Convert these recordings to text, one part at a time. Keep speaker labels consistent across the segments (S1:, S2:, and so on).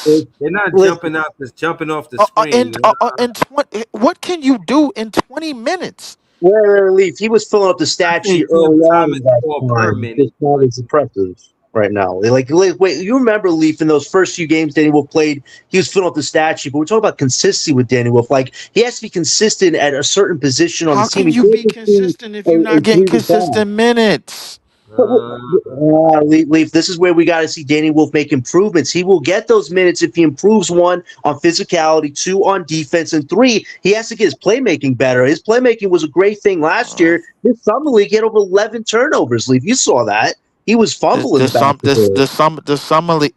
S1: They're not
S2: Listen,
S1: jumping off the spring.
S3: And what can you do in 20 minutes?
S2: where Leaf, he was filling up the
S1: I
S2: stat sheet
S1: think
S2: early on
S1: time
S2: in
S1: is
S2: that
S1: more per
S2: time.
S1: minute,
S2: Just not
S1: but
S2: as impressive right now. Wait, you remember Leaf in those first few games Danny Wolf played? He was filling up the stat sheet, but we're talking about consistency with Danny Wolf. Like he has to be consistent at a certain position on
S3: How
S2: this team.
S3: can
S2: He
S3: you
S2: can't
S3: be
S2: just be
S3: consistent if you're not getting
S2: three to five.
S3: consistent minutes?
S1: uh,
S2: Leaf, this is where we got to see Danny Wolf make improvements. He will get those minutes if he improves one on physicality, two on defense, and three, he has to get his playmaking better. His playmaking was a great thing last
S3: Uh,
S2: year. This summer league, he had over 11 turnovers. Leaf, you saw that. He was fumbling the basketball.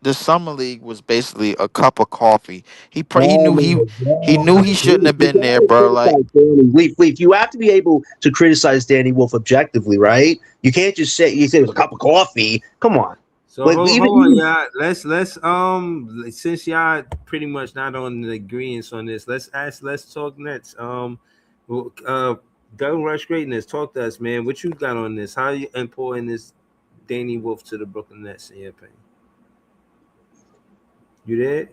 S3: the summer league was basically a cup of coffee. He
S2: Oh
S3: knew
S2: my
S3: he
S2: God.
S3: knew he shouldn't
S2: Leaf,
S3: have
S2: you
S3: been there,
S2: gotta
S3: bro. Like
S2: criticize Danny. Leaf, you have to be able to criticize Danny Wolf objectively, right? You can't just say it was a cup of coffee. Come on.
S1: so
S2: Like
S1: hold on, y'all. Let's since y'all pretty much not on the agreements on this, let's talk next. Doug Rush Greatness, talk to us, man. What you got on this? How you important is Danny Wolf to the Brooklyn Nets in your opinion? You there?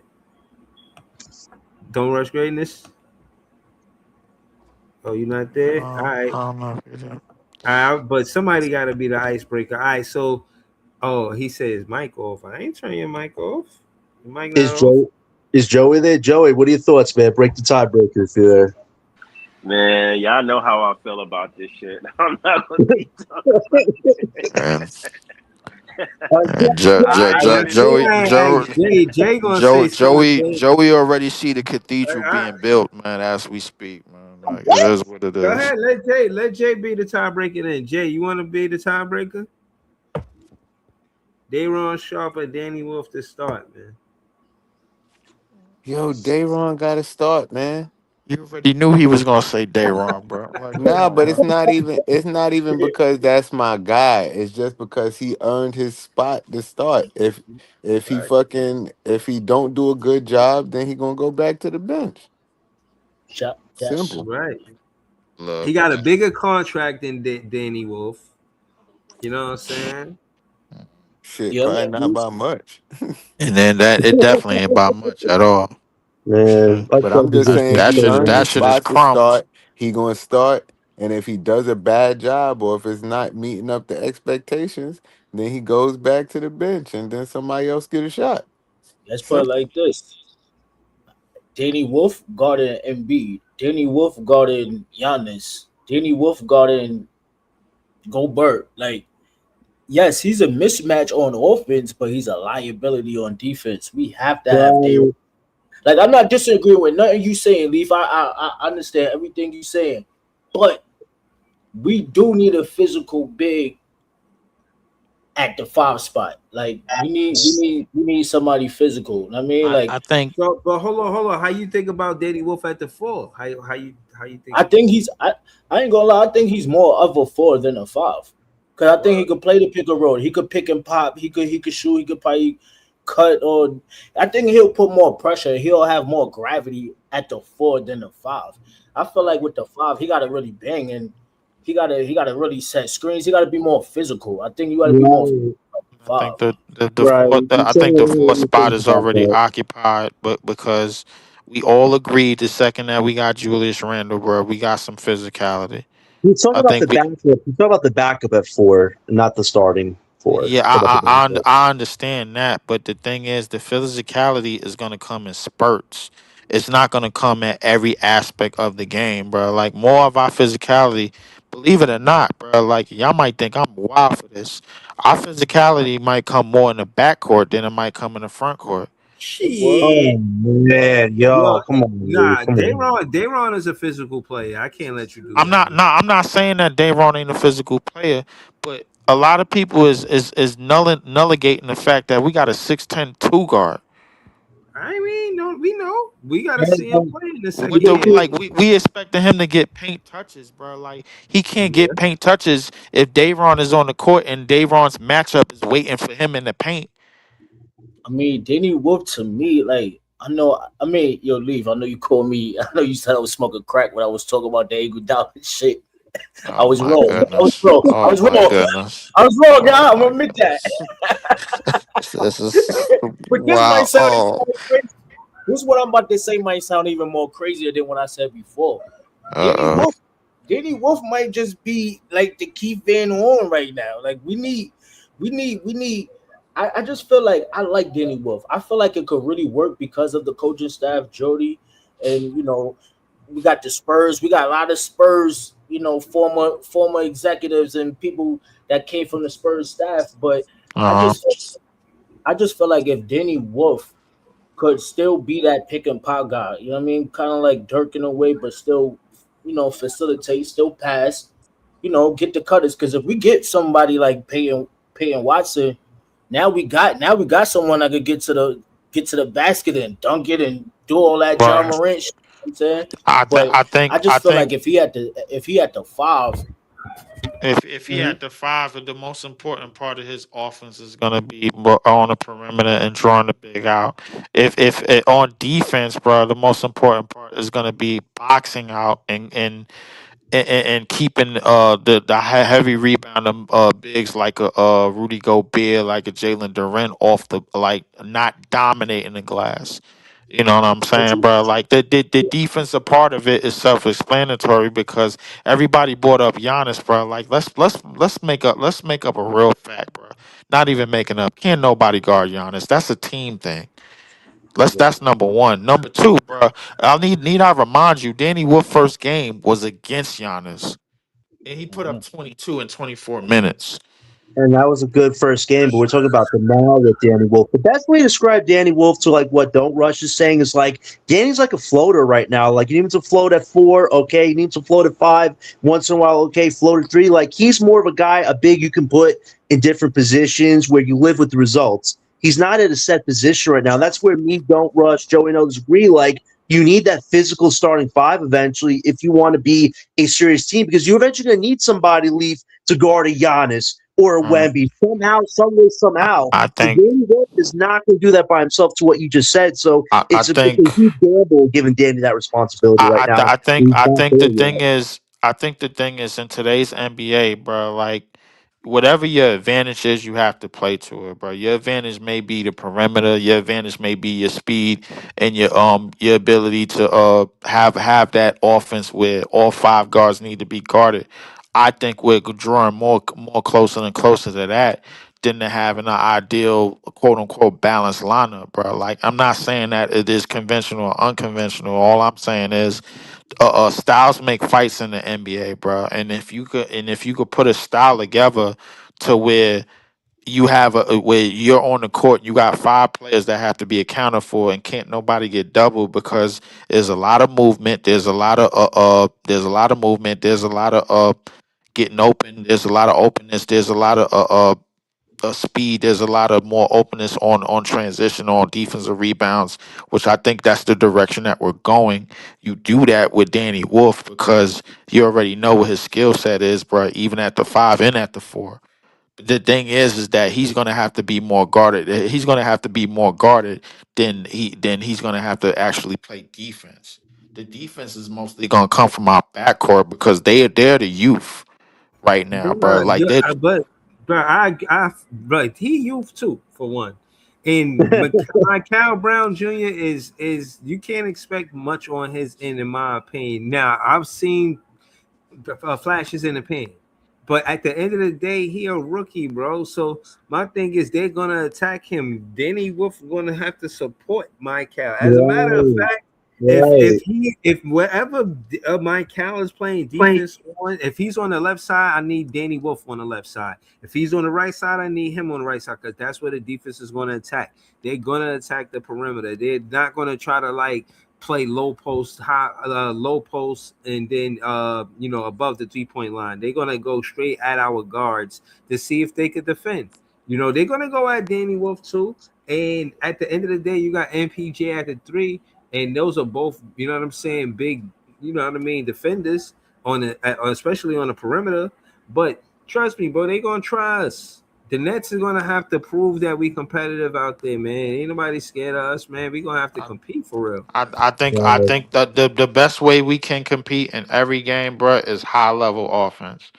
S1: Don't Rush Greatness. Oh, you not there? All
S3: I
S1: right.
S3: don't know if it is.
S1: But somebody got to be the icebreaker. All right. So, oh, he says mic off. I ain't turning your mic off. Your mic
S2: is
S1: not off.
S2: Joey there? Joey, what are your thoughts, man? Break the tiebreaker if you're there.
S4: Man, y'all know how I feel about this shit. I'm not gonna keep talking about
S3: And,
S2: Yeah,
S3: and
S2: yeah,
S1: I ain't gonna say that. Hey, Jay gonna say something.
S3: Joey already see the cathedral
S1: All right.
S3: being built, man, as we speak, man. Like it is what it
S1: Go
S3: is.
S1: ahead. Let Jay be the tiebreaker. Then Jay, you want to be the tiebreaker? Dayron Sharp or Danny Wolf to start, man.
S5: Yo, Dayron got to start, man.
S3: You already knew he was gonna say day wrong, bro. Like, come
S5: Nah,
S3: on,
S5: but
S3: man.
S5: it's not even because that's my guy. It's just because he earned his spot to start.
S1: Right.
S5: If he don't do a good job, then he gonna go back to the bench.
S2: Yes.
S5: Simple.
S1: Right. He
S3: Look,
S1: got a
S3: man.
S1: bigger contract than Danny Wolf. You know what I'm saying?
S5: Shit,
S2: Yeah,
S5: probably not by much.
S3: And then that it definitely ain't by much at all.
S2: man. Like
S5: But
S2: that
S5: I'm just
S3: That
S5: saying if
S2: position
S3: that
S5: he
S2: so
S3: shit is
S5: earned
S3: that
S5: his
S3: shit is
S5: spot to
S3: crumbs.
S5: start, he gonna start. And if he does a bad job or if it's not meeting up to expectations, then he goes back to the bench and then somebody else get a shot.
S6: Let's put it
S5: Simple.
S6: like this: Danny Wolf guarded Embiid. Danny Wolf guarded Giannis. Danny Wolf guarded Gobert. Like, yes, he's a mismatch on offense, but he's a liability on defense. We have to have Day.
S2: right.
S6: Like, I'm not disagreeing with nothing you saying, Leaf. I understand everything you saying, but we do need a physical big at the five spot. Like, we need somebody physical. I mean, like,
S3: I think
S1: So, but hold on. How you think about Danny Wolf at the four? How you think
S6: I
S1: he?
S6: think I ain't gonna lie. I think he's more of a four than a five. Cause I think he
S1: What?
S6: could play the pick and roll. He could pick and pop. He could shoot. He could probably cut. Or I think he'll put more pressure. He'll have more gravity at the four than the five. I feel like with the five, he got to really bang and he got to really set screens. He got to be more physical. I think you got to be more
S2: Right.
S3: I think
S6: five.
S3: the
S2: Right.
S3: fourth
S2: You
S3: I
S2: say
S3: think the
S2: what
S3: fourth
S2: you
S3: spot
S2: think
S3: is
S2: about
S3: already
S2: that.
S3: occupied, but because we all agreed the second that we got Julius Randle, bro, we got some physicality.
S2: He's talking
S3: I
S2: about the
S3: think we
S2: backup. He's talking about the backup at four, not the starting four.
S3: Yeah,
S2: He's talking about the backup.
S3: I understand that, but the thing is, the physicality is gonna come in spurts. It's not gonna come at every aspect of the game, bro. Like more of our physicality, believe it or not, bro. Like y'all might think I'm wild for this. Our physicality might come more in the backcourt than it might come in the front court.
S6: What?
S2: Oh
S1: Shit.
S2: man,
S1: Yo,
S2: yo, come on, Lee,
S1: nah.
S2: come on.
S1: Dayron is a physical player. I can't let you do
S3: I'm
S1: that,
S3: not,
S1: man.
S3: no, I'm not saying that Dayron ain't a physical player, but a lot of people is nulligating the fact that we got a 6'10" guard.
S1: I mean, no, we know we gotta see him play in the
S3: With
S1: second
S3: the
S1: year.
S3: like we expecting him to get paint touches, bro. Like he can't
S1: Yeah.
S3: get paint touches if Dayron is on the court and Dayron's matchup is waiting for him in the paint.
S6: I mean, Danny Wolf to me, like I know. I mean, yo, leave. I know you called me. I know you said I was smoking crack when I was talking about the Iguodala shit. I
S3: Oh
S6: was
S3: my
S6: wrong. I was
S3: goodness.
S6: wrong. I
S3: Oh
S6: was
S3: my
S6: wrong.
S3: goodness.
S6: I was wrong,
S3: Oh
S6: guy. I'm
S3: my
S6: gonna admit that.
S3: goodness. This is
S6: But this might
S3: wow.
S6: sound even
S3: Oh.
S6: more crazy. This is what I'm about to say might sound even more crazier than what I said before.
S3: Uh
S6: Danny
S3: oh.
S6: Wolf, Danny Wolf might just be like the Keith Van Horn right now. Like we need. I just feel like I like Danny Wolf. I feel like it could really work because of the coaching staff, Jody, and we got the Spurs. We got a lot of Spurs, former executives and people that came from the Spurs staff. But I
S3: Uh huh.
S6: just I just feel like if Danny Wolf could still be that pick and pop guy. You know what I mean? Kind of like Dirk in a way, but still, facilitate, still pass. Get the cutters. Because if we get somebody like Peyton Watson, now we got someone that could get to the basket and dunk it and do all that John
S3: Right.
S6: Morant shit. You know what I'm saying,
S3: I think.
S6: but
S3: I think.
S6: I
S3: I
S6: just feel
S3: think
S6: like if he had the five.
S3: if he
S6: Mhm.
S3: had the five, the most important part of his offense is gonna be on the perimeter and drawing the big out. If on defense, bro, the most important part is gonna be boxing out and keeping the heavy rebound bigs like a Rudy Gobert, like a Jalen Duren off the like not dominating the glass. You know what I'm
S6: But
S3: saying, bro? Like the defensive part of it is self-explanatory because everybody brought up Giannis, bro. Like let's make up a real fact, bro. Not even making up. Can't nobody guard Giannis. That's a team thing. That's number one. Number two, bro. I remind you, Danny Wolf's first game was against Giannis, and he put up 22 in 24 minutes.
S2: And that was a good first game, but we're talking about the now with Danny Wolf. The best way to describe Danny Wolf to like what Don't Rush is saying is like Danny's like a floater right now. Like he needs to float at 4, okay. He needs to float at 5 once in a while, okay. Float at 3. Like he's more of a guy, a big you can put in different positions where you live with the results. He's not at a set position right now. That's where me, Don't Rush, Joey and others agree. Like you need that physical starting 5 eventually if you want to be a serious team because you're eventually going to need somebody leave to guard a Giannis or a
S3: Mm.
S2: Wemby somehow, some way,
S3: I,
S2: somehow.
S3: I
S2: And
S3: think
S2: Danny Wolf is not going to do that by himself. To what you just said, so
S3: I
S2: it's a
S3: think
S2: huge gamble giving Danny that responsibility right now. And he's not there yet.
S3: I think the thing is in today's NBA, bro. Like whatever your advantage is, you have to play to it, bro. Your advantage may be the perimeter. Your advantage may be your speed and your ability to have that offense where all five guards need to be guarded. I think we're drawing more closer and closer to that than to having an ideal quote unquote balanced lineup, bro. Like I'm not saying that it is conventional or unconventional. All I'm saying is styles make fights in the NBA, bro. And if you could put a style together to where where you're on the court, you got five players that have to be accounted for, and can't nobody get doubled because there's a lot of movement. There's a lot of movement. There's a lot of getting open. There's a lot of openness. There's a lot of speed. There's a lot of more openness on transition, on defensive rebounds, which I think that's the direction that we're going. You do that with Danny Wolf because you already know what his skill set is, bro. Even at the 5 and at the 4. The thing is that he's gonna have to be more guarded. He's gonna have to be more guarded than he's gonna have to actually play defense. The defense is mostly gonna come from our backcourt because they're the youth right now, bro.
S1: But,
S3: Like they
S1: but he youth too for one, and Michael Brown Jr. is you can't expect much on his end in my opinion. Now I've seen flashes in the pan, but at the end of the day, he a rookie, bro. So my thing is they're gonna attack him. Danny Wolf gonna have to support Michael. As a matter of
S2: Right,
S1: fact,
S2: right.
S1: if wherever Mike Cal is playing defense on, if he's on the left side, I need Danny Wolf on the left side. If he's on the right side, I need him on the right side because that's where the defense is going to attack. They're going to attack the perimeter. They're not going to try to like play low post, and then above the 3 point line. They're going to go straight at our guards to see if they could defend. They're going to go at Danny Wolf too. And at the end of the day, you got MPJ at the 3, and those are both, what I'm saying, big, what I mean, defenders especially on the perimeter. But trust me, bro, they gonna try us. The Nets are gonna have to prove that we competitive out there, man. Ain't nobody scared of us, man. We gonna have to
S3: I,
S1: compete for real.
S3: I think that the best way we can compete in every game, bro, is high level offense.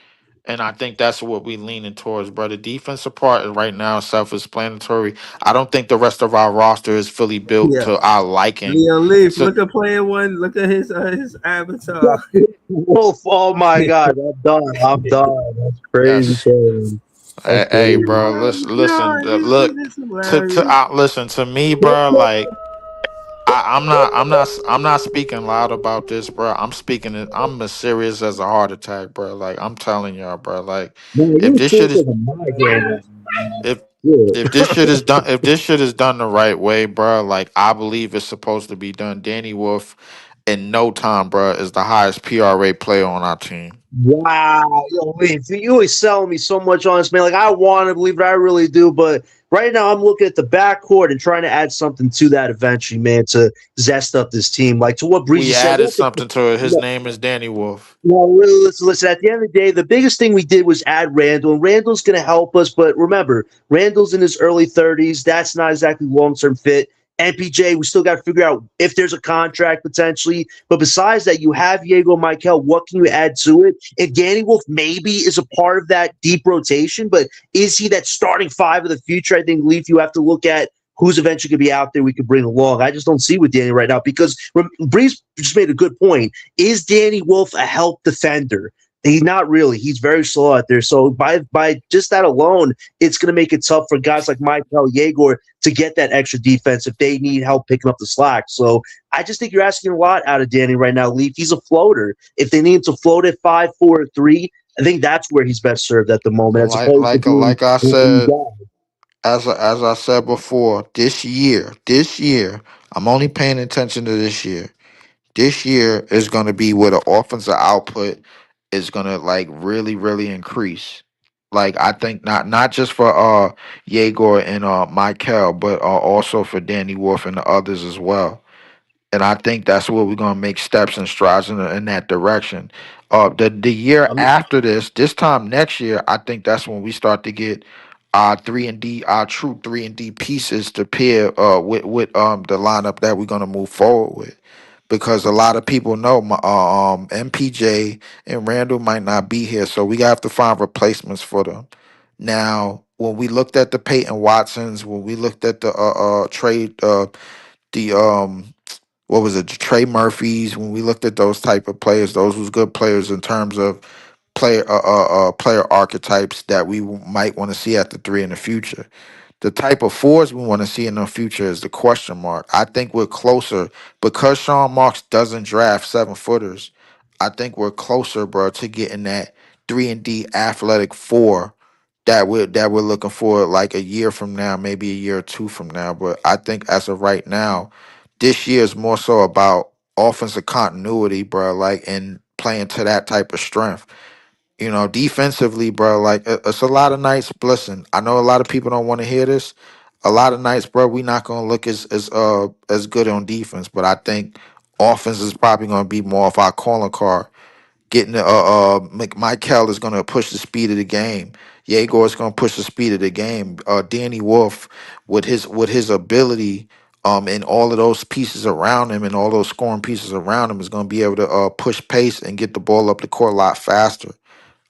S3: And I think that's what we leaning towards, bro. The defensive part right now is self-explanatory. I don't think the rest of our roster is fully built
S1: Yeah.
S3: to our liking.
S1: Leo Leaf,
S3: So
S1: look at player one. Look at his avatar.
S2: Wolf, oh my God, I'm done. I'm done. That's crazy.
S3: yes,
S2: Thing. That's
S3: hey,
S2: crazy.
S3: bro,
S1: Oh
S3: listen,
S1: god, this
S3: look
S1: shit is
S3: to
S1: hilarious.
S3: listen to me, bro. Like I'm not speaking loud about this, bro. I'm speaking it. I'm as serious as a heart attack, bro. Like I'm telling y'all, bro. Like
S2: Man,
S3: if
S2: you
S3: this
S2: think
S3: shit is
S2: of a migraine right now.
S3: if
S2: Yeah.
S3: if this shit is done if this shit is done the right way, bro, like I believe it's supposed to be done. Danny Wolf in no time, bro, is the highest PRA player on our team.
S2: Wow, yo, wait, you always selling me so much on this, man. Like I want to believe it, I really do, but right now I'm looking at the backcourt and trying to add something to that eventually, man, to zest up this team. Like to what Breezy
S3: We
S2: said.
S3: added something to it. His name is Danny Wolf.
S2: Well, really, listen. At the end of the day, the biggest thing we did was add Randall, and Randall's going to help us. But remember, Randall's in his early 30s. That's not exactly long term fit. MPJ, we still got to figure out if there's a contract potentially. But besides that, you have Diego Michael. What can you add to it? If Danny Wolf maybe is a part of that deep rotation, but is he that starting five of the future? I think, Leaf, you have to look at who's eventually going to be out there we could bring along. I just don't see with Danny right now because Breeze just made a good point. Is Danny Wolf a help defender? He's not really. He's very slow out there. So by just that alone, it's going to make it tough for guys like Michael Yegor to get that extra defense if they need help picking up the slack. So I just think you're asking a lot out of Danny right now, Leaf. He's a floater. If they need him to float at 5-4-3, I think that's where he's best served at the moment, as
S3: Like
S2: opposed to
S3: like
S2: being
S3: like I
S2: a
S3: said, as I said before, this year, I'm only paying attention to this year. This year is going to be where the offensive output is going to like really really increase. Like I think not just for Yegor and Michael, but also for Danny Wolf and the others as well. And I think that's where we're gonna make steps and strides in that direction. The year
S6: I'm
S3: after this time next year, I think that's when we start to get our our true 3-and-D pieces to pair with the lineup that we're gonna move forward with. Because a lot of people know MPJ and Randall might not be here, so we have to find replacements for them. Now, when we looked at the Peyton Watsons, when we looked at the trade the what was it, Trey Murphy's. When we looked at those type of players, those was good players in terms of player archetypes that we might want to see at the three in the future. The type of fours we want to see in the future is the question mark. I think we're closer because Sean Marks doesn't draft 7 footers. I think we're closer, bro, to getting that 3-and-D athletic four that we're looking for like a year from now, maybe a year or two from now. But I think as of right now, this year is more so about offensive continuity, bro, like and playing to that type of strength. Defensively, bro, like it's a lot of nights. Listen, I know a lot of people don't want to hear this. A lot of nights, bro, we not gonna look as good on defense, but I think offense is probably gonna be more of our calling card. Getting Michael is going to push the speed of the game. Yegor is going to push the speed of the game. Danny Wolf with his ability, and all of those pieces around him and all those scoring pieces around him is going to be able to push pace and get the ball up the court a lot faster.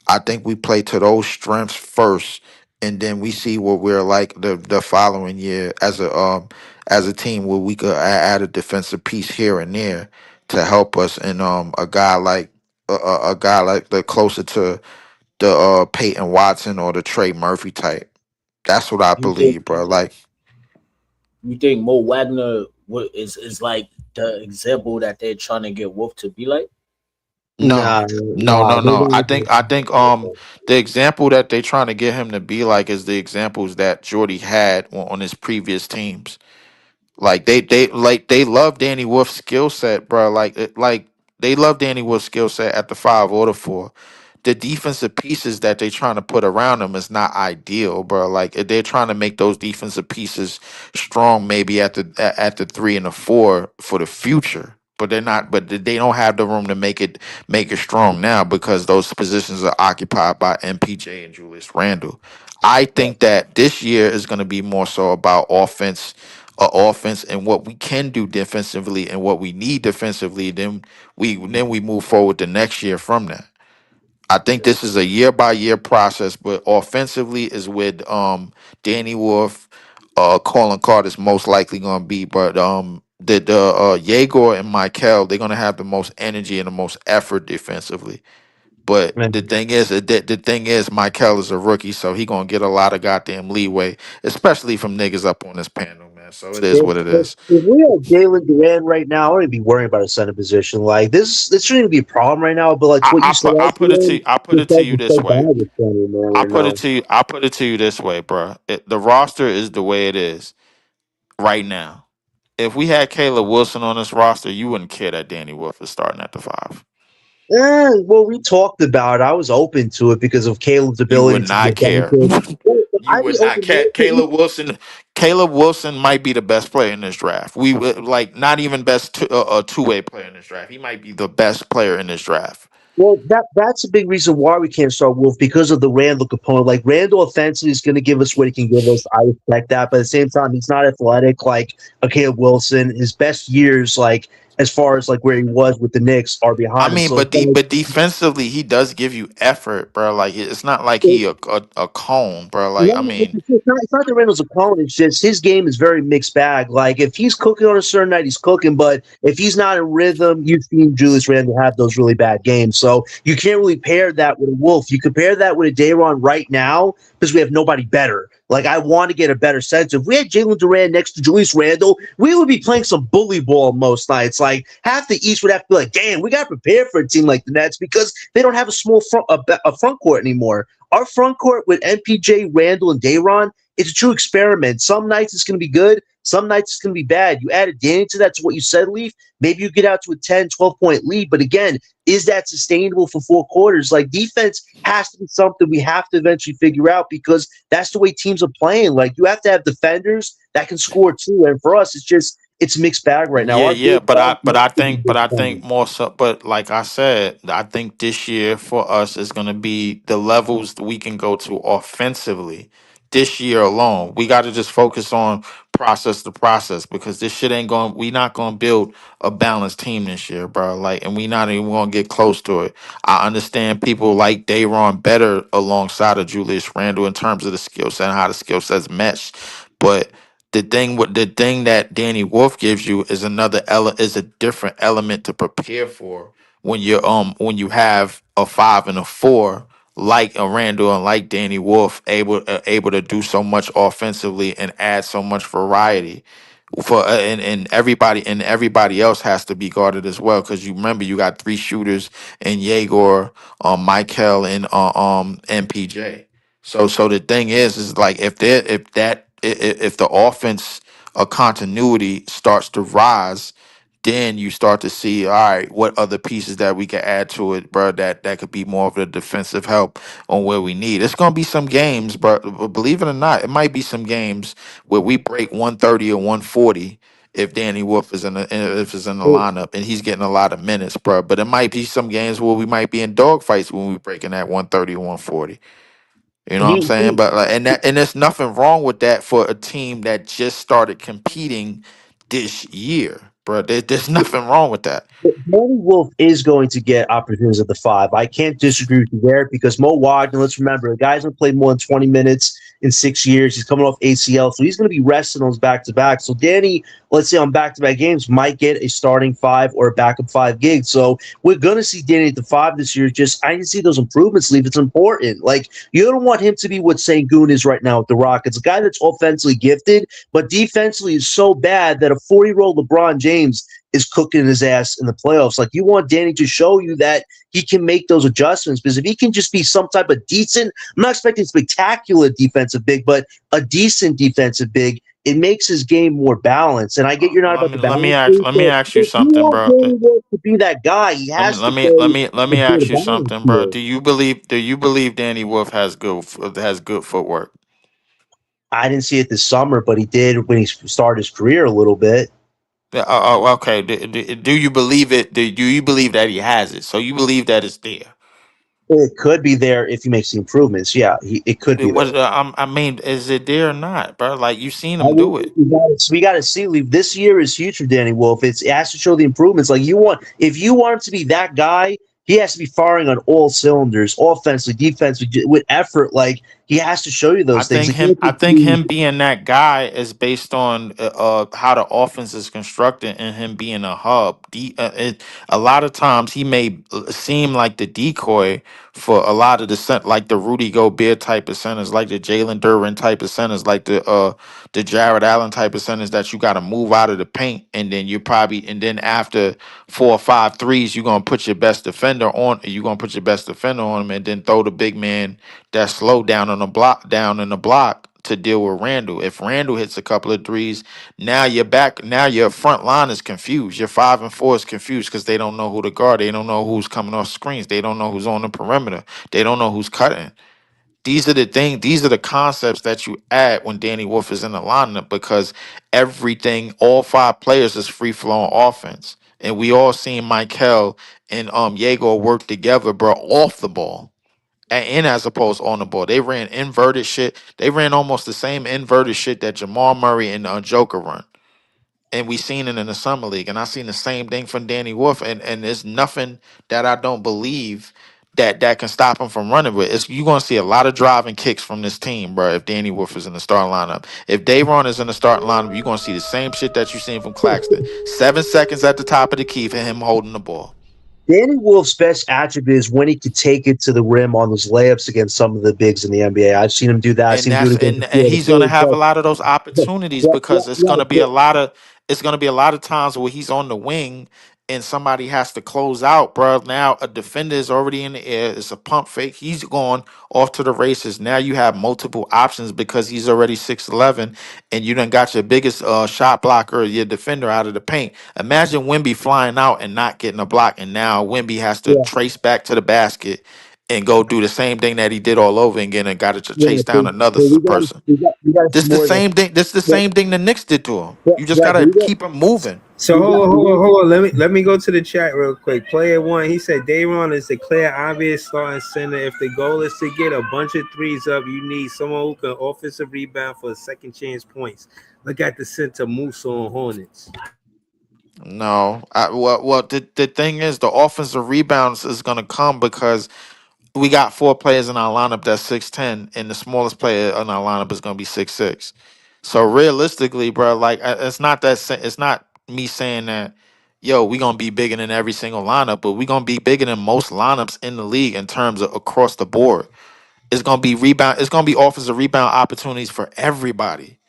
S3: I think we play to those strengths first, and then we see what we're like the following year as a team where we could add a defensive piece here and there to help us. And a guy like the closer to the Peyton Watson or the Trey Murphy type. That's what I
S6: you think
S3: believe, bro. Like
S6: you think Mo Wagner is like the example that they're trying to get Wolf to be like?
S3: no,
S2: Nah,
S3: no,
S2: nah,
S3: no, no. I think the example that they trying to get him to be like is the examples that Jordy had on his previous teams. Like they love Danny Wolf's skill set, bro. Like they love Danny Wolf's skill set at the 5 or the 4. The defensive pieces that they trying to put around him is not ideal, bro. Like they're trying to make those defensive pieces strong, maybe at the 3 and the 4 for the future. But they're not. But they don't have the room to make it strong now because those positions are occupied by MPJ and Julius Randle. I think that this year is going to be more so about offense and what we can do defensively and what we need defensively. Then we move forward the next year from that. I think this is a year by year process, but offensively is with Danny Wolf, Colin Carter's most likely going to be, but the Yegor and Michael, they're going to have the most energy and the most effort defensively. But the thing is, Michael is a rookie, so he gonna get a lot of goddamn leeway, especially from niggas up on this panel, man. So it is
S2: If,
S3: what it
S2: if,
S3: is.
S2: if we have Jalen Duran right now, I wouldn't be worrying about a center position. Like this shouldn't even be a problem right now. But like to
S3: I,
S2: what you
S3: I
S2: said,
S3: put I put it to
S2: man,
S3: I put
S2: it's
S3: it to
S2: like
S3: you
S2: it's
S3: this
S2: so
S3: way.
S2: bad with center, man,
S3: I
S2: right
S3: put it
S2: now.
S3: to you. I put it to you this way, bro. The roster is the way it is right now. If we had Caleb Wilson on this roster, you wouldn't care that Danny Wolf is starting at the five.
S2: Well, we talked about it. I was open to it because of Caleb's
S3: You
S2: ability
S3: would
S2: to
S3: not
S2: get
S3: care.
S2: downfield. Well,
S3: You
S2: I'd be
S3: would not
S2: open
S3: care.
S2: to it.
S3: Caleb Wilson might be the best player in this draft. We would like not even best two-way player in this draft. He might be the best player in this draft.
S2: Well, that's a big reason why we can't start Wolf because of the Randall component. Like Randall offensively is going to give us what he can give us. I expect that, but at the same time, he's not athletic like a Caleb Wilson. His best years, like as far as like where he was with the Knicks, are
S3: I
S2: behind him.
S3: mean,
S2: So
S3: but
S2: it's like,
S3: defensively, he does give you effort, bro. Like it's not like he a cone, bro. Like I
S2: no,
S3: mean,
S2: it's not that Randall's a clone. It's just his game is very mixed bag. Like if he's cooking on a certain night, he's cooking. But if he's not in rhythm, you've seen Julius Randle have those really bad games. So you can't really pair that with a Wolf. You compare that with a Dayron right now because we have nobody better. Like I want to get a better sense. If we had Jalen Duran next to Julius Randle, we would be playing some bully ball most nights. Like half the East would have to be like, "Damn, we got prepared for a team like the Nets because they don't have a small a front court anymore." Our front court with MPJ, Randall, and Dayron, it's a true experiment. Some nights it's going to be good. Some nights it's going to be bad. You added Danny to that, to what you said, Leaf. Maybe you get out to a 10, 12-point lead. But again, is that sustainable for 4 quarters? Like defense has to be something we have to eventually figure out because that's the way teams are playing. Like you have to have defenders that can score too. And for us, it's mixed bag right now.
S3: yeah,
S2: Our
S3: yeah,
S2: big
S3: but I
S2: guys
S3: but
S2: have
S3: I
S2: to be
S3: think but
S2: big
S3: I think
S2: defenders.
S3: more so. But like I said, I think this year for us is going to be the levels that we can go to offensively. This year alone, we got to just focus on process to process because this shit ain't going. We not going to build a balanced team this year, bro. Like, and we not even going to get close to it. I understand people like Dayron better alongside of Julius Randle in terms of the skill set and how the skill sets mesh, but the thing that Danny Wolf gives you is is a different element to prepare for when you have a five and a four like a Randall and like Danny Wolf able to do so much offensively and add so much variety for and everybody else has to be guarded as well because you remember you got three shooters in Yegor, Michael, and MPJ. So the thing is like if the offense continuity starts to rise, then you start to see, all right, what other pieces that we can add to it, bro. That could be more of a defensive help on where we need. It's gonna be some games, but believe it or not, it might be some games where we break 130 or 140 if Danny Wolf is in the lineup and he's getting a lot of minutes, bro. But it might be some games where we might be in dogfights when we breaking that 130 or 140. You know what I'm
S2: He,
S3: saying?
S2: he,
S3: But like, and there's nothing wrong with that for a team that just started competing this year, bro. There's nothing wrong with that.
S2: Danny Wolf is going to get opportunities at the five. I can't disagree with you there because Mo Wagner, let's remember, the guy's going to play more than 20 minutes in 6 years. He's coming off ACL, so he's going to be resting on his back to back. So Danny, let's say on back to back games, might get a starting five or a backup five gig. So we're going to see Danny at the five this year. Just I can see those improvements, Leave. It's important. Like you don't want him to be what Sengun is right now with the Rockets, a guy that's offensively gifted, but defensively is so bad that a 40-year-old LeBron James is cooking his ass in the playoffs. Like you want Danny to show you that he can make those adjustments because if he can just be some type of decent, I'm not expecting spectacular defensive big, but a decent defensive big, it makes his game more balanced. And I get you're not
S3: Let
S2: about
S3: me
S2: the
S3: let me
S2: balance
S3: ask
S2: thing,
S3: let me
S2: but
S3: ask you
S2: if you
S3: something,
S2: want
S3: bro.
S2: Danny Wolf to be that guy, he
S3: Let me
S2: has to
S3: let me let
S2: play
S3: me let
S2: a
S3: me
S2: bit
S3: ask
S2: of
S3: you
S2: balance
S3: something, bro.
S2: here.
S3: Do you believe Danny Wolf has good footwork?
S2: I didn't see it this summer, but he did when he started his career a little bit.
S3: Yeah, okay. Do you believe it? Do you believe that he has it? So you believe that it's there?
S2: It could be there if he makes the improvements. Yeah, it could
S3: It
S2: be there.
S3: was. I mean, is it there or not, bro? Like you seen
S2: I
S3: him do
S2: mean,
S3: it.
S2: we got to see. This year is huge for Danny Wolf. It has to show the improvements. Like if you want him to be that guy, he has to be firing on all cylinders, offensively, defensively, with effort. Like he has to show you
S3: I
S2: those things.
S3: think
S2: He
S3: him.
S2: can't
S3: I
S2: just
S3: think
S2: be.
S3: him being that guy is based on how the offense is constructed and him being a hub. A lot of times he may seem like the decoy for a lot of like the Rudy Gobert type of centers, like the Jalen Duren type of centers, like the Jared Allen type of centers that you got to move out of the paint, and then after 4 or 5 threes, you're gonna put your best defender on. You're gonna put your best defender on him, and then throw the big man that slow down in the block to deal with Randall. If Randall hits a couple of threes, now you're back. Now your front line is confused. Your 5 and 4 is confused because they don't know who to guard. They don't know who's coming off screens. They don't know who's on the perimeter. They don't know who's cutting. These are the things. These are the concepts that you add when Danny Wolf is in the lineup because everything, all 5 players is free flowing offense, and we all seen Michael and Diego work together, bro, off the ball and as opposed on the ball. They ran inverted shit. They ran almost the same inverted shit that Jamal Murray and Joker run. And we seen it in the summer league. And I seen the same thing from Danny Wolf. And there's nothing that I don't believe that can stop him from running with. You're gonna see a lot of driving kicks from this team, bro, if Danny Wolf is in the starting lineup. If Dayron is in the starting lineup, you're gonna see the same shit that you seen from Claxton. 7 seconds at the top of the key for him holding the ball.
S2: Danny Wolf's best attribute is when he could take it to the rim on those layups against some of the bigs in the NBA. I've seen him do that. I've
S3: And
S2: seen him do
S3: that's
S2: it against the
S3: and he's gonna
S2: Bulls.
S3: have a lot of those opportunities
S2: Yeah, yeah,
S3: because
S2: yeah, yeah.
S3: it's gonna be a lot of times where he's on the wing and somebody has to close out, bro. Now a defender is already in the air. It's a pump fake. He's going off to the races. Now you have multiple options because he's already 6'11", and you done got your biggest shot blocker, your defender out of the paint. Imagine Wemby flying out and not getting a block, and now Wemby has to
S2: Yeah,
S3: trace back to the basket and go do the same thing that he did all over again and got to
S2: yeah.
S3: chase down another
S2: So
S3: person.
S2: we got to see
S3: This the
S2: more of that.
S3: same thing. This the
S2: Yeah,
S3: same thing the Knicks did to him.
S2: yeah,
S3: You just
S2: right.
S3: gotta keep him moving.
S1: So hold on. Let me go to the chat real quick. Player one, he said Dayron is the clear, obvious starting center. If the goal is to get a bunch of threes up, you need someone who can offensive rebound for second chance points. Look at the center Musa on Hornets.
S3: No, the thing is, the offensive rebounds is gonna come because we got 4 players in our lineup that's 6'10", and the smallest player in our lineup is gonna be 6'6". So realistically, bro, like it's not me saying that, yo, we gonna be bigger than every single lineup, but we gonna be bigger than most lineups in the league in terms of across the board. It's gonna be rebound. It's gonna be offensive rebound opportunities for everybody.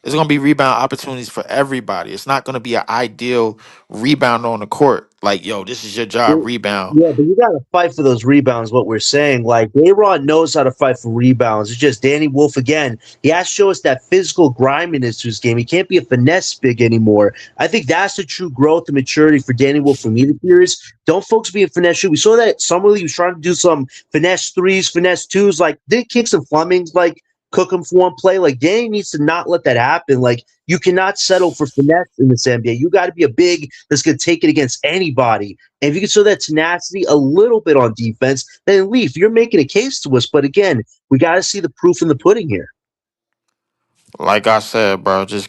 S3: It's gonna be rebound opportunities for everybody. It's not gonna be an ideal rebound on the court. Like, yo, this is your job, rebound.
S2: Yeah, but you got to fight for those rebounds. What we're saying, like Aaron knows how to fight for rebounds. It's just Danny Wolf again. He has to show us that physical griminess to his game. He can't be a finesse big anymore. I think that's the true growth and maturity for Danny Wolf for me this year is don't folks be a finesse shoot. We saw that Summer League was trying to do some finesse threes, finesse twos. Like did kick some Flemings, like cook him for one play. Like Danny needs to not let that happen. Like you cannot settle for finesse in this NBA. You got to be a big that's going to take it against anybody. And if you can show that tenacity a little bit on defense, then Leaf, you're making a case to us. But again, we got to see the proof in the pudding here.
S3: Like I said, bro, just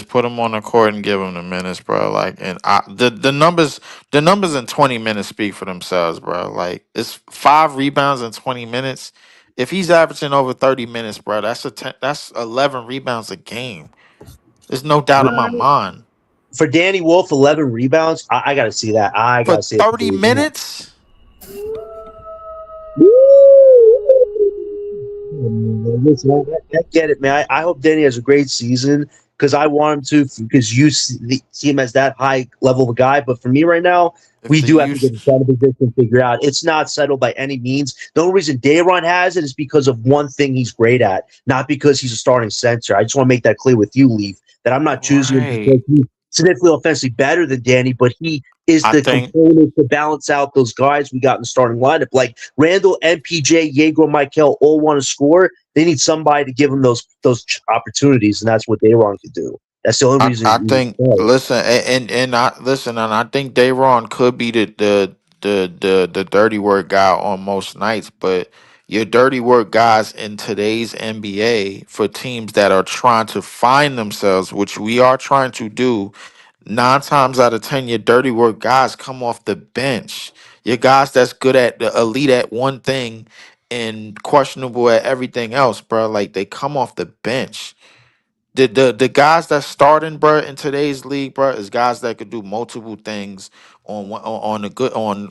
S3: put him on the court and give him the minutes, bro. Like, and the numbers in 20 minutes speak for themselves, bro. Like, it's 5 rebounds in 20 minutes. If he's averaging over 30 minutes, bro, that's 11 rebounds a game. There's no doubt in my mind.
S2: For Danny Wolf, 11 rebounds. I got to see that. I got
S3: For
S2: to see it.
S3: 30 minutes?
S2: Listen, I get it, man. I hope Danny has a great season because I want him to because you see him as that high level of a guy. But for me right now,
S3: If
S2: we
S3: the
S2: do have to
S3: use
S2: get the center position figured out. It's not settled by any means. The only reason Dayron has it is because of one thing he's great at, not because he's a starting center. I just want to make that clear with you, Leaf, that I'm not choosing him because
S3: Right.
S2: he's significantly offensively better than Danny, but he is
S3: I
S2: the
S3: think
S2: component to balance out those guys we got in the starting lineup. Like Randall, MPJ, Diego, Michael all want to score. They need somebody to give them those opportunities, and that's what Dayron could do. That's the only
S3: I
S2: reason.
S3: think listen and I listen and I think Dayron could be the the dirty work guy on most nights, but your dirty work guys in today's NBA for teams that are trying to find themselves, which we are trying to do, 9 times out of 10, your dirty work guys come off the bench. Your guys that's good at the elite at one thing and questionable at everything else, bro. Like they come off the bench. The guys that starting, bro, in today's league, bro, is guys that could do multiple things on the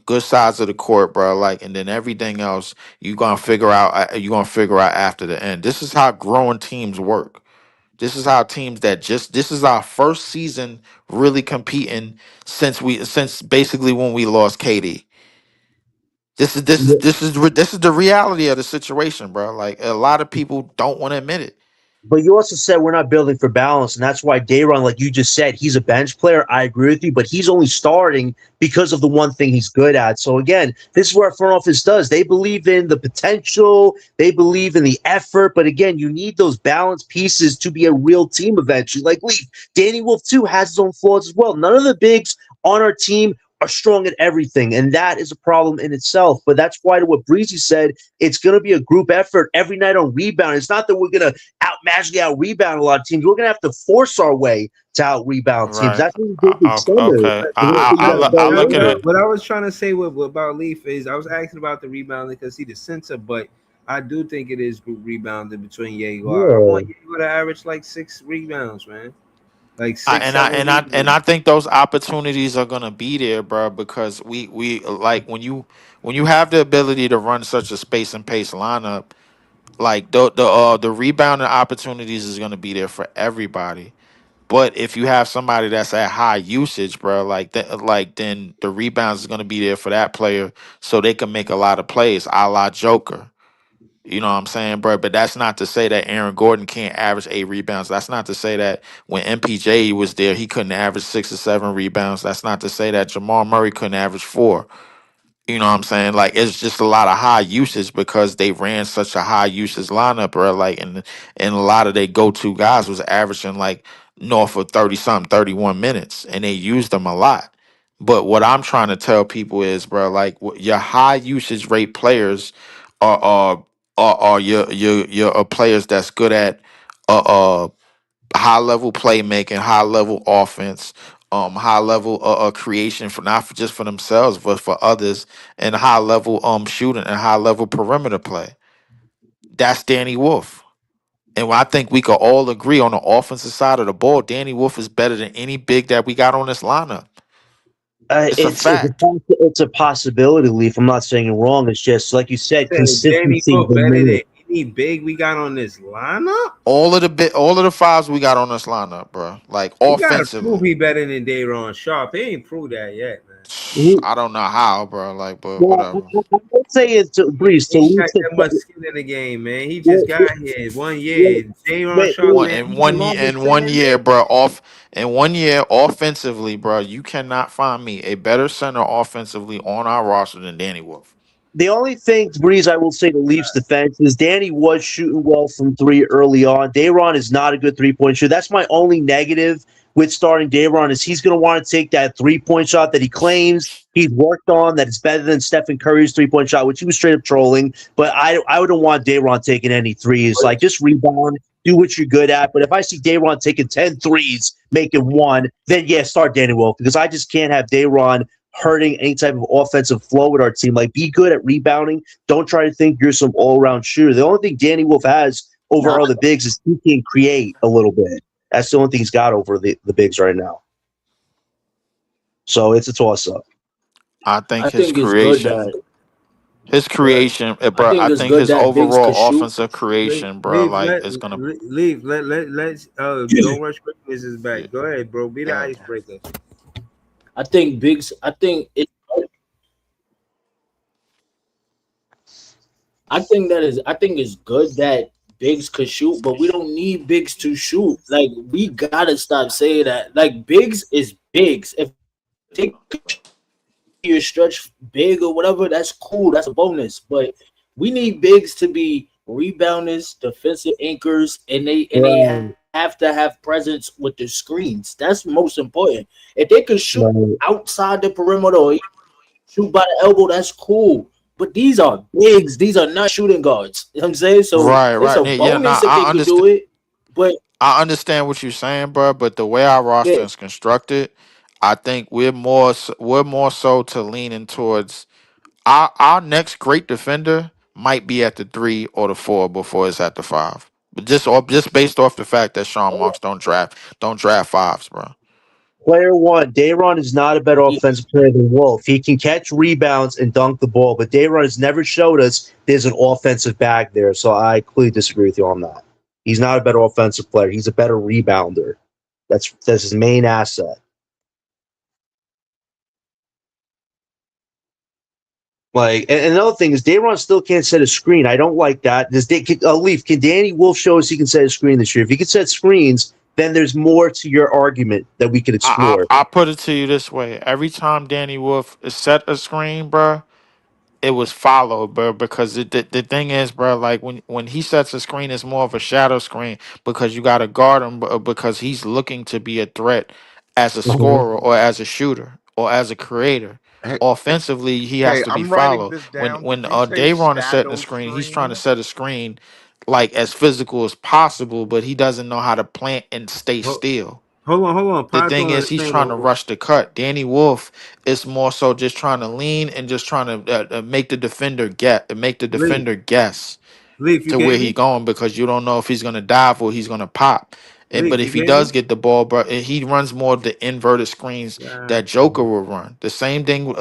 S3: good sides of the court, bro. Like, and then everything else you gonna figure out after the end. This is how growing teams work. This is how teams that just this is our first season really competing since basically when we lost KD. This is the reality of the situation, bro. Like a lot of people don't want to admit it.
S2: But you also said we're not building for balance, and that's why Dayron, like you just said, he's a bench player. I agree with you, but he's only starting because of the one thing he's good at. So again, this is what our front office does. They believe in the potential, they believe in the effort, but again, you need those balanced pieces to be a real team eventually. Like Leaf, Danny Wolf too has his own flaws as well. None of the bigs on our team are strong at everything, and that is a problem in itself. But that's why, to what Breezy said, it's going to be a group effort every night on rebound. It's not that we're going to magically out rebound a lot of teams. We're going to have to force our way to out rebound teams.
S3: Right.
S2: That's what we did with summer.
S3: Okay.
S2: We're going to figure out a better
S3: I look at
S2: way.
S3: it.
S1: What I was trying to say about Leaf is I was asking about the rebounding because he's the center, but I do think it is group rebounding between Jaguar. I
S2: Yeah.
S1: want Jaguar to average like 6 rebounds, man. Like
S3: I,
S1: six,
S3: and I
S1: seven
S3: and I and I
S1: rebounds.
S3: think those opportunities are gonna be there, bro. Because we like when you have the ability to run such a space and pace lineup, like the rebounding opportunities is gonna be there for everybody. But if you have somebody that's at high usage, bro, like then the rebounds is gonna be there for that player, so they can make a lot of plays, a la Joker. You know what I'm saying, bro? But that's not to say that Aaron Gordon can't average 8 rebounds. That's not to say that when MPJ was there, he couldn't average 6 or 7 rebounds. That's not to say that Jamal Murray couldn't average 4. You know what I'm saying? Like it's just a lot of high usage because they ran such a high usage lineup, bro. Like and a lot of their go-to guys was averaging like north of 30 something, 31 minutes, and they used them a lot. But what I'm trying to tell people is, bro, like your high usage rate players are your players that's good at uh high level playmaking, high level offense, high level creation for not for just for themselves but for others, and high level shooting and high level perimeter play. That's Danny Wolf. And I think we could all agree on the offensive side of the ball, Danny Wolf is better than any big that we got on this lineup. It's a fact.
S2: It's a possibility, Leaf. I'm not saying you're wrong. It's just like you said,
S1: Said Danny
S2: consistency.
S1: Book better than any big we got on this lineup.
S3: All of the fives we got on this lineup, bro. Like
S1: He got to prove
S3: offensively.
S1: he better than Dayron Sharp. He ain't proved that yet, man.
S3: I don't know how, bro. Like, but
S2: Well,
S3: whatever.
S2: I would say it's Breeze
S1: He
S2: to
S1: ain't
S2: Leaf.
S1: got that much skin in the game, man. He just
S2: Wait,
S1: got here 1 year.
S2: wait,
S1: Dayron
S2: wait,
S1: Sharp been
S2: wait.
S1: here longer
S3: In one
S1: than him.
S3: year, bro, in 1 year offensively, bro, you cannot find me a better center offensively on our roster than Danny Wolf.
S2: The only thing, Breeze, I will say to Leafs defense is Danny was shooting well from three early on. Dayron is not a good 3-point shooter. That's my only negative with starting Dayron is he's going to want to take that 3-point shot that he claims he's worked on, that it's better than Stephen Curry's 3-point shot, which he was straight up trolling. But I wouldn't want Dayron taking any threes. Like, just rebound, do what you're good at. But if I see Dayron taking 10 threes, making one, then yeah, start Danny Wolf because I just can't have Dayron hurting any type of offensive flow with our team. Like, be good at rebounding. Don't try to think you're some all-around shooter. The only thing Danny Wolf has over other bigs is he can create a little bit. That's the only thing he's got over the bigs right now. So it's a toss-up.
S3: I think
S6: I think it's good that I
S3: bro.
S6: think
S3: I
S6: it's
S3: think
S6: good
S3: his
S6: that Biggs could
S3: overall
S6: shoot.
S3: offensive creation, bro,
S1: Leave,
S3: like
S1: let
S3: is gonna.
S1: leave. Let's don't rush Christmas is
S3: Yeah,
S1: back. Go ahead, bro. Be the
S3: yeah.
S1: icebreaker.
S6: I think Biggs. I think it's good that Biggs could shoot, but we don't need Biggs to shoot. Like we gotta stop saying that. Like Biggs is Biggs. If they could your stretch big or whatever, that's cool. That's a bonus. But we need bigs to be rebounders, defensive anchors, and they
S2: Right,
S6: have to have presence with the screens. That's most important. If they can shoot
S2: right.
S6: outside the perimeter or shoot by the elbow, that's cool. But these are bigs. These are not shooting guards. You know what I'm saying? So
S3: Right,
S6: it's
S3: right.
S6: a
S3: Yeah,
S6: bonus
S3: nah,
S6: if they could do it. But
S3: I understand what you're saying, bro. But the way our
S6: yeah,
S3: roster is constructed, I think we're more so to leaning towards our next great defender might be at the 3 or the 4 before it's at the 5. But just based off the fact that Sean Marks don't draft fives, bro.
S2: Player one, Dayron is not a better offensive player than Wolf. He can catch rebounds and dunk the ball, but Dayron has never showed us there's an offensive bag there. So I clearly disagree with you on that. He's not a better offensive player. He's a better rebounder. That's his main asset. Like, and another thing is, Dayron still can't set a screen. I don't like that. Leaf, can Danny Wolf show us he can set a screen this year? If he can set screens, then there's more to your argument that we could explore.
S3: I put it to you this way: every time Danny Wolf is set a screen, bro, it was followed, bro. Because the thing is, bro, like when he sets a screen, it's more of a shadow screen because you got to guard him because he's looking to be a threat as a
S2: Mhm.
S3: scorer or as a shooter or as a creator.
S5: Hey,
S3: Offensively, he has
S5: hey,
S3: to be
S5: I'm writing
S3: followed.
S5: this
S3: When
S5: down.
S3: when
S5: Did you say
S3: Dayron is setting a
S5: shadow
S3: screen, he's trying to
S5: screen?
S3: set a screen like as physical as possible, but he doesn't know how to plant and stay
S1: Ho-
S3: still.
S1: hold on.
S3: The
S1: Pod
S3: thing
S1: don't
S3: is, he's
S1: understand
S3: trying to rush the cut. Danny Wolf is more so just trying to lean and just trying to make the
S1: Leaf.
S3: defender guess
S1: Leaf, you
S3: to
S1: can
S3: where
S1: hear
S3: he
S1: me?
S3: going because you don't know if he's gonna dive or he's gonna pop. But
S1: Leaf, you
S3: if
S1: can
S3: he
S1: hear
S3: does
S1: me?
S3: get the ball, bro, he runs more of the inverted screens that
S1: God
S3: Joker
S1: damn.
S3: will run. The same thing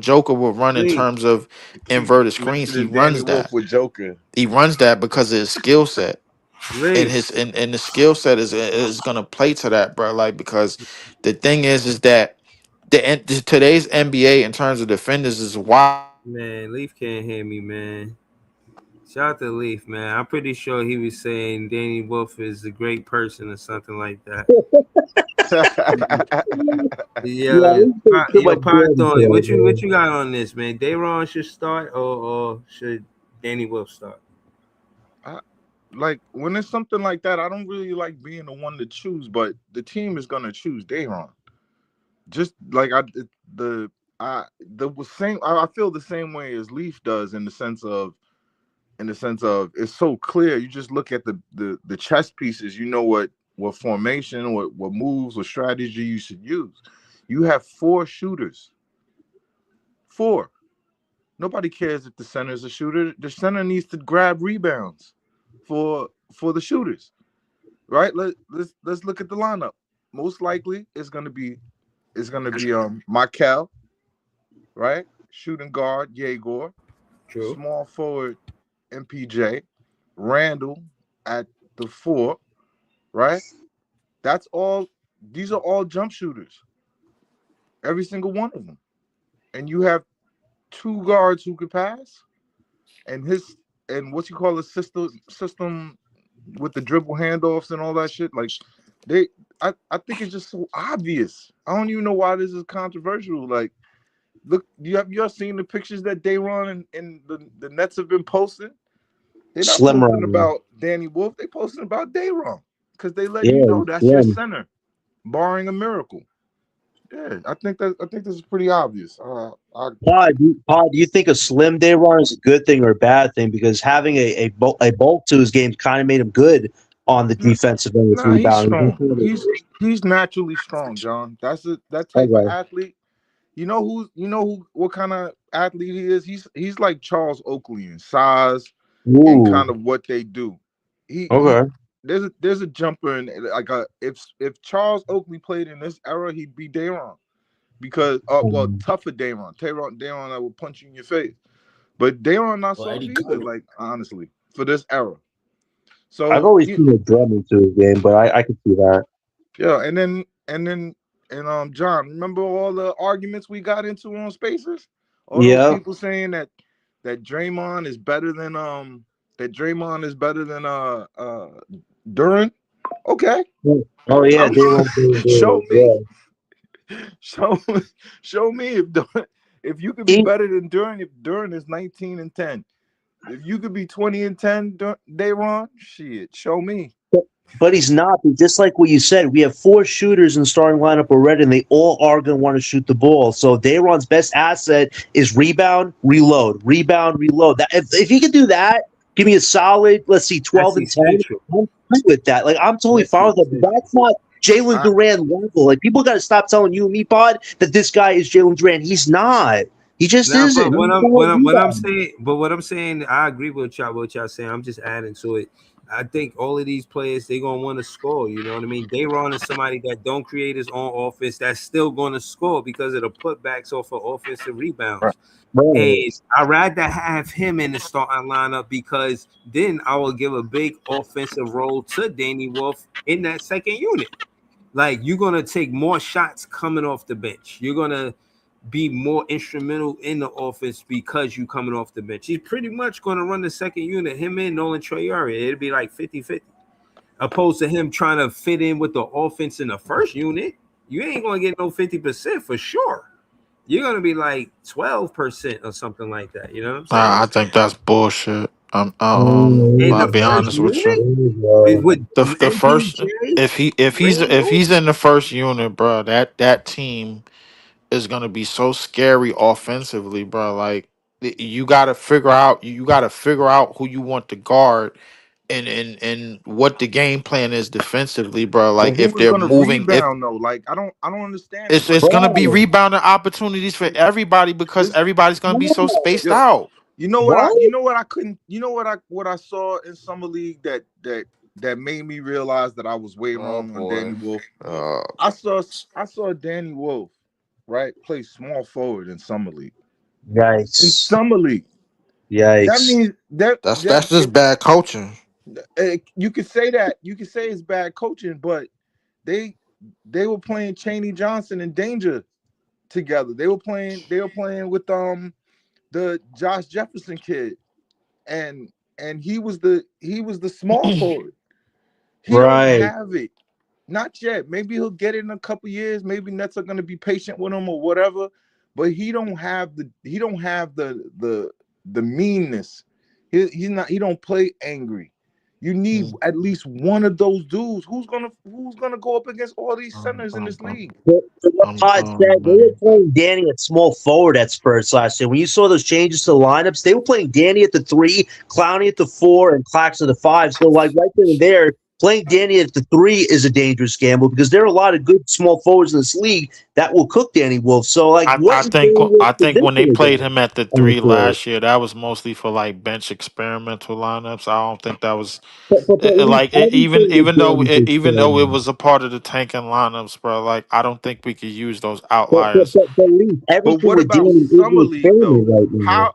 S3: Joker will run in
S1: Leaf,
S3: terms of
S5: Keep
S3: inverted screens. He
S5: mentioning Danny
S3: runs
S5: Wolf
S3: that.
S5: with Joker.
S3: He runs that because of his skill set and
S1: Leaf.
S3: the skill set is gonna play to that, bro. Like because the thing is that today's NBA in terms of defenders is wide.
S1: Man, Leaf can't hear me, man. Shout out to Leaf, man. I'm pretty sure he was saying Danny Wolf is a great person or something like that.
S2: Yeah,
S1: Yeah,
S2: too much damage
S1: Python,
S2: today,
S1: what
S2: man.
S1: you got on this, man? Dayron should start or should Danny Wolf start?
S5: I, like when it's something like that, I don't really like being the one to choose, but the team is gonna choose Dayron. Just like the the same. I feel the same way as Leaf does in the sense of it's so clear. You just look at the chess pieces. You know what formation, what moves, what strategy you should use. You have four shooters. Four. Nobody cares if the center is a shooter. The center needs to grab rebounds for the shooters, right? Let's look at the lineup. Most likely, it's gonna be Michael, right? Shooting guard Yegor,
S1: True.
S5: small forward MPJ, Randall at the 4, right? That's all. These are all jump shooters, every single one of them. And you have two guards who could pass, and what you call a system with the dribble handoffs and all that shit. Like they, I think it's just so obvious. I don't even know why this is controversial. Like, look, you all seen the pictures that Dayron and the Nets have been posting? They're not
S2: Slim
S5: posting
S2: run.
S5: about Danny Wolf. They posting about Dayron because they letting you
S2: Yeah,
S5: know
S2: he's
S5: that's your
S2: slim.
S5: center, barring a miracle. Yeah, I think this is pretty obvious.
S2: Do you think a slim day run is a good thing or a bad thing? Because having a bulk to his game kind of made him good on the
S5: N-
S2: defensive end with
S5: Nah, he's
S2: rebounding.
S5: strong. He's naturally strong, John. That type of
S2: Okay.
S5: athlete. You know who what kind of athlete he is. He's like Charles Oakley in size and
S2: Ooh.
S5: kind of what they do. He
S2: Okay.
S5: there's a jumper and like if Charles Oakley played in this era, he'd be Dayron because
S2: Um,
S5: tougher Dayron. Dayron that will punch you in your face. But Dayron not
S6: or
S5: soft
S6: Eddie
S5: either.
S6: Curry.
S5: Like honestly, for this era.
S2: I've
S5: So
S2: always seen a drumming to his game, but I could see that.
S5: yeah, and John, remember all the arguments we got into on Spaces? All those
S2: Yeah.
S5: people saying that Draymond is better than Duran. Okay,
S2: Oh yeah,
S5: I'm
S2: day one, day
S5: show
S2: one.
S5: me,
S2: Yeah.
S5: show show me if you could be
S2: He,
S5: better than Duran if Duran is 19-10. If you could be 20-10, Dayron, shit, show me.
S2: But he's not. But just like what you said, we have four shooters in the starting lineup already, and they all are going to want to shoot the ball. So Dayron's best asset is rebound, reload, rebound, reload. That if he can do that, give me a solid, let's see,
S1: That's
S2: 12 and 10.
S1: essential.
S2: I'm fine with that. Like I'm totally
S1: That's
S2: fine with that. But
S1: essential.
S2: that's not Jalen
S1: I,
S2: Durant level. Like people got to stop telling you and me, Pod, that this guy is Jalen Durant. He's not. He just
S1: Nah,
S2: isn't.
S1: but
S2: He's not a
S1: what I'm
S2: rebound.
S1: saying, but what I'm saying, I agree with y'all. What y'all saying, I'm just adding to it. I think all of these players they gonna want to score. You know what I mean? Dayron is somebody that don't create his own offense that's still gonna score because of the putbacks off of offensive
S5: Right.
S1: rebounds.
S2: Right.
S1: And I'd rather have him in the starting lineup because then I will give a big offensive role to Danny Wolf in that second unit. Like you're gonna take more shots coming off the bench. You're gonna be more instrumental in the offense because you coming off the bench. He's pretty much going to run the second unit, him and Nolan Troyari. It'll be like 50-50. Opposed to him trying to fit in with the offense in the first unit. You ain't going to get no 50% for sure. You're going to be like 12% or something like that. You know what I'm saying?
S3: I think that's bullshit.
S1: In
S3: I'll
S1: the
S3: be
S1: first
S3: honest with you.
S1: unit?
S2: Bro.
S1: With
S3: The first
S1: MPJ,
S3: if
S1: Randall,
S3: he's in the first unit, bro, that team is gonna be so scary offensively, bro. Like you gotta figure out who you want to guard and what the game plan is defensively, bro.
S5: But
S3: Like
S5: who
S3: if
S5: is
S3: they're
S5: gonna
S3: moving, if
S5: rebound though? Like I don't understand it.
S3: it's
S5: Like
S3: gonna be
S2: Bro.
S3: rebounding opportunities for everybody because
S5: this,
S3: everybody's gonna be so
S2: No.
S3: spaced
S5: yo,
S3: out.
S2: What?
S5: you know what I couldn't, you know what I saw in summer league that made me realize that I was way
S3: Oh
S5: wrong on Danny
S3: boy.
S5: Wolf.
S3: Uh,
S5: I saw Danny Wolf, right, play small forward in summer league. In
S2: Yikes.
S5: summer league, that
S2: Yikes.
S5: means that
S3: that's just bad coaching.
S5: you could say that, you could say it's bad coaching, but they they were playing Cheney Johnson and Danger together. They were playing with the Josh Jefferson kid, and he was the small forward. He don't
S2: Right.
S5: have it. Not yet. Maybe he'll get it in a couple years. Maybe Nets are gonna be patient with him or whatever. But he don't have the meanness. He don't play angry. You need
S3: Mm,
S5: at least one of those dudes. Who's gonna go up against all these
S3: um,
S5: centers in
S3: um,
S5: this
S3: um,
S5: league?
S2: So what Todd said, they were
S3: man.
S2: playing Danny at small forward at Spurs last year. When you saw those changes to the lineups, they were playing Danny at the three, Clowney at the four, and Clax at the five. So, like, right then and there, playing Danny at the three is a dangerous gamble because there are a lot of good small forwards in this league that will cook Danny Wolf. So, like, what is Danny Wolf
S3: I think when they
S2: position
S3: played
S2: again
S3: him at the
S2: on the
S3: three
S2: court?
S3: last year, that was mostly for like bench experimental lineups. I don't think that was
S2: But leave everything to Danny to
S3: even though it
S2: experiment.
S3: was a part of the tanking lineups, bro. Like I don't think we could use those
S2: But, but,
S3: outliers.
S2: but, but leave
S5: But
S2: everything
S5: what
S2: with
S5: about
S2: Danny is
S5: summer
S2: an
S5: league though?
S2: experiment right now.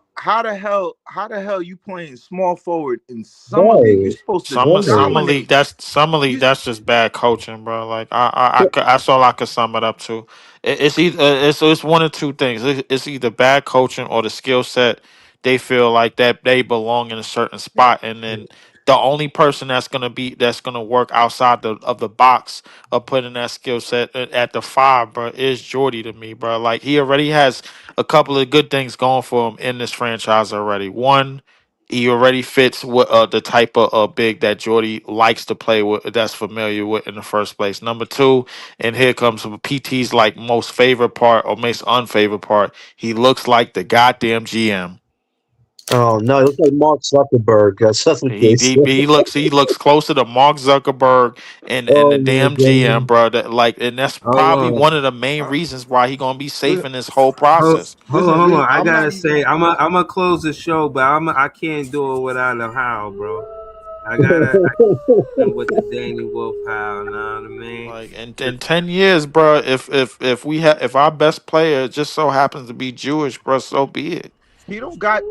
S5: How the hell you playing small forward in summer league? You're
S2: Right.
S5: supposed to
S2: Right.
S5: dominate.
S3: Summer league
S5: You
S3: that's just bad coaching, bro. Like
S2: But,
S3: that's all I could sum it up to. It's either it's one of two things. It's either bad coaching or the skill set. They feel like that they belong in a certain spot, and then the only person that's gonna work outside of the box of putting that skill set at the five, bro, is Jordy to me, bro. Like he already has a couple of good things going for him in this franchise already. One, he already fits what the type of big that Jordy likes to play with, that's familiar with in the first place. Number two, and here comes PT's like most favorite part or most unfavorite part. He looks like the goddamn GM.
S2: oh no, it looks like Mark Zuckerberg. That's what they said.
S3: He looks closer to Mark Zuckerberg and
S2: Oh
S3: the
S2: my
S3: damn GM,
S2: god.
S3: bro. That like, and that's
S1: hold
S3: probably
S1: on.
S3: one of the main
S5: uh,
S3: reasons why he gonna be safe
S5: li-
S3: in this whole
S1: Hold,
S3: process.
S5: listen,
S1: hold on. I
S5: I'm not
S1: gotta
S5: even.
S1: say, I'm gonna close the show, but I can't do it without a how, bro. I can't with the Danny Wolf how. Know what I mean?
S3: Like in
S1: It's,
S3: 10 years, bro, if our best player just so happens to be Jewish, bro, so be it.
S5: He don't got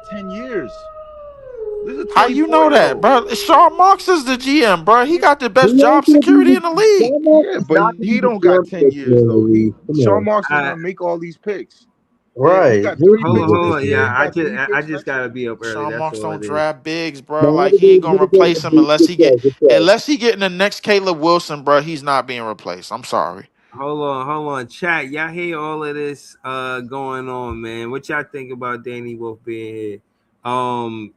S5: 10 years. This is a
S3: How you
S5: 24
S3: know
S5: year
S3: that,
S5: old.
S3: bro? Sean Marks is the GM, bro. He
S5: He,
S3: got the
S2: He
S3: best
S2: ain't
S3: job
S2: gonna be
S3: security in the league.
S2: Starbucks
S5: yeah,
S2: is
S5: but
S2: not gonna
S5: he
S2: be
S5: don't got
S2: German
S5: 10
S2: this
S5: years though.
S2: year. Come
S5: Sean
S2: on.
S5: Marks is
S1: I
S5: gonna make all these picks. He
S2: Right.
S5: got three picks
S1: hold
S5: this
S1: on.
S5: year.
S1: Yeah,
S5: He got three
S1: I
S5: picks
S1: just
S5: next
S1: gotta
S5: year.
S1: be up early.
S3: Sean
S1: That's
S3: Marks
S1: all
S3: don't
S1: it is.
S3: draft bigs, bro.
S2: Now
S3: Like he ain't gonna replace him
S2: good job, good job.
S3: unless he get in the next Caleb Wilson, bro. He's not being replaced. I'm sorry.
S1: Hold on, chat. Y'all hear all of this going on, man? What y'all think about Danny Wolf being here?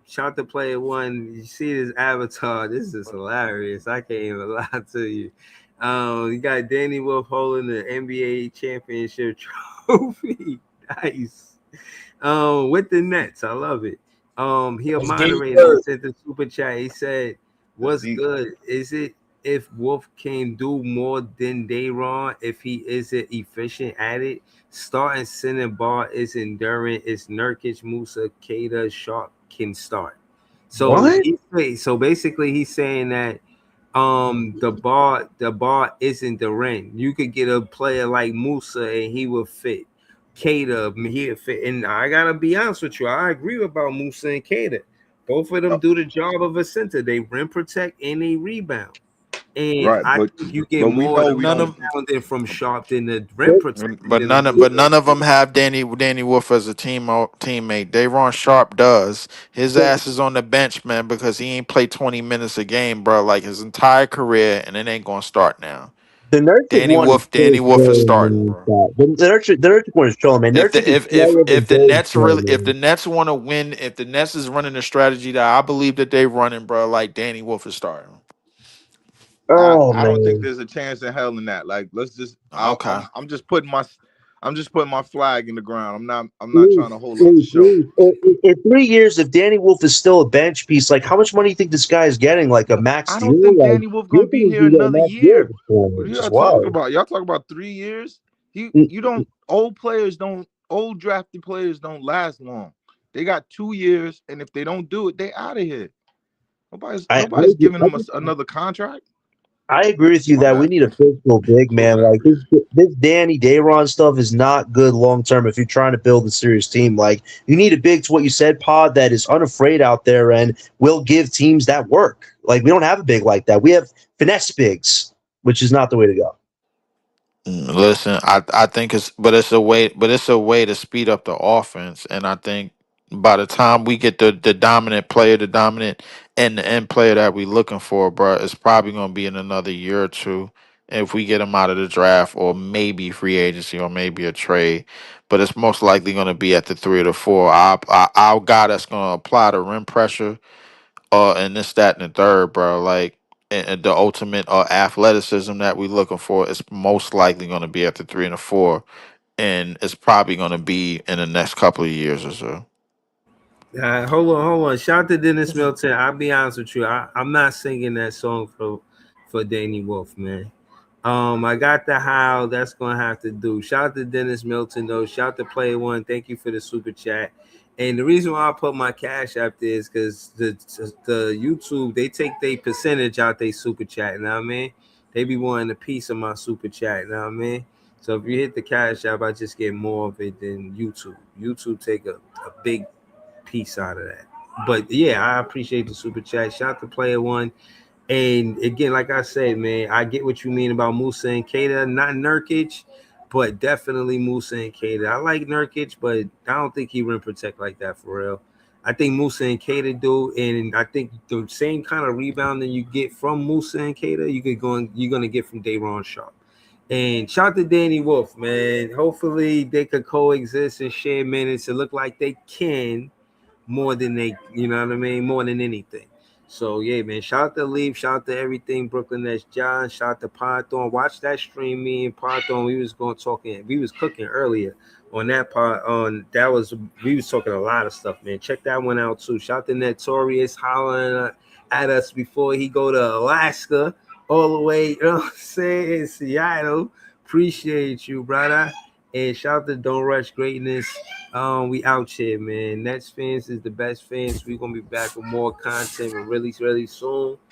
S1: Shout to player one. You see this avatar? This is hilarious. I can't even lie to you. You got Danny Wolf holding the NBA championship trophy. Nice. With the Nets. I love it. He a
S6: That's deep
S1: moderator. He
S6: word.
S1: sent the super chat. He said,
S5: That's
S1: "What's
S5: deep.
S1: good? Is it if Wolf can do more than Dayron? If he isn't efficient at it, starting center bar is enduring. It's Nurkic, Musa, Kada, Sharp can start." So
S2: What?
S1: so basically he's saying that the bar isn't the ring. You could get a player like Musa and he would fit. Kata, he would fit. And I gotta be honest with you, I agree about Musa and Kata. Both of them do the job of a center. They rim protect and they rebound. And
S5: Right,
S1: I think you get
S5: but we
S1: more
S5: know
S3: But
S5: we
S3: none
S5: don't.
S3: of
S1: rebounding from Sharp than the rim protecting
S3: but
S1: than the
S3: none of
S1: defense.
S3: them have Danny Wolf as a teammate. Dayron Sharp does. His ass is on the bench, man, because he ain't played 20 minutes a game, bro, like his entire career, and it ain't gonna start now.
S2: The Nurkic one is
S3: Danny
S2: pretty
S3: Wolf is
S2: trolling,
S3: starting,
S2: man.
S3: bro.
S2: The Nurkic one is trolling, man.
S3: If
S2: Nurkic
S3: the
S2: is slower than
S3: if the
S2: Gold
S3: Nets
S2: Star,
S3: really if
S2: man.
S3: the Nets want to win, if the Nets is running the strategy that I believe that they running, bro, like Danny Wolf is starting.
S2: Oh
S5: I don't think
S2: man.
S5: there's a chance in hell in that. Like, let's just.
S3: Okay.
S5: I'm just putting my flag in the ground. I'm not
S2: Please,
S5: trying to hold up the
S2: please,
S5: show.
S2: please. In 3 years, if Danny Wolf is still a bench piece, like how much money do you think this guy is getting? Like a max
S5: I
S2: deal?
S5: don't think
S2: Like
S5: Danny Wolf
S2: you're
S5: gonna be
S2: going to
S5: here
S2: be getting a
S5: another
S2: max deal at
S5: year.
S2: this point,
S5: What are
S2: which is
S5: y'all talking
S2: wild.
S5: about? Y'all talking about 3 years? You don't old drafted players don't last long. They got 2 years, and if they don't do it, they out of here.
S2: I
S5: Nobody's
S2: agree.
S5: giving them another contract.
S2: I agree with you
S5: My
S2: that we
S5: bad.
S2: need a physical big
S5: Close
S2: man.
S5: that.
S2: Like this Danny Dayron stuff is not good long term if you're trying to build a serious team. Like you need a big to what you said, Pod, that is unafraid out there and will give teams that work. Like we don't have a big like that. We have finesse bigs, which is not the way to go.
S3: Listen, I think it's a way to speed up the offense, and I think by the time we get the dominant player, the dominant end player that we looking for, bro, it's probably gonna be in another year or two if we get him out of the draft or maybe free agency or maybe a trade. But it's most likely gonna be at the 3 or 4. Our guy that's gonna apply the rim pressure and this, that, and the third, bro. Like and the ultimate athleticism that we looking for is most likely going to be at the 3 and 4, and it's probably going to be in the next couple of years or so.
S1: Hold on. Shout out to Dennis Milton. I'll be honest with you. I'm not singing that song for Danny Wolf, man. I got the how. That's gonna have to do. Shout out to Dennis Milton though. Shout out to Player One. Thank you for the super chat. And the reason why I put my cash app there is because the YouTube they take their percentage out they super chat. You know what I mean? They be wanting a piece of my super chat. You know what I mean? So if you hit the cash app, I just get more of it than YouTube. YouTube take a big piece out of that. But yeah, I appreciate the super chat. Shout out to Player One. And again, like I said, man, I get what you mean about Musa and Kata, not Nurkic, but definitely Musa and Kata. I like Nurkic, but I don't think he rim protect like that for real. I think Musa and Kata do, and I think the same kind of rebounding you get from Musa and Kata, you're gonna get from Dayron Sharp. And shout out to Danny Wolf, man. Hopefully they could coexist and share minutes. It look like they can more than they, you know what I mean, more than anything. So yeah, man. Shout out to Leaf, shout out to everything Brooklyn. That's John. Shout out to Python. Watch that stream. Me and Python, we was going talking. We was cooking earlier on that part. On that was we was talking a lot of stuff, man. Check that one out too. Shout out to Notorious hollering at us before he go to Alaska all the way. You know what I'm saying? In Seattle. Appreciate you, brother. And shout out to Don't Rush Greatness. We out here, man. Nets fans is the best fans. We're gonna be back with more content really, really soon.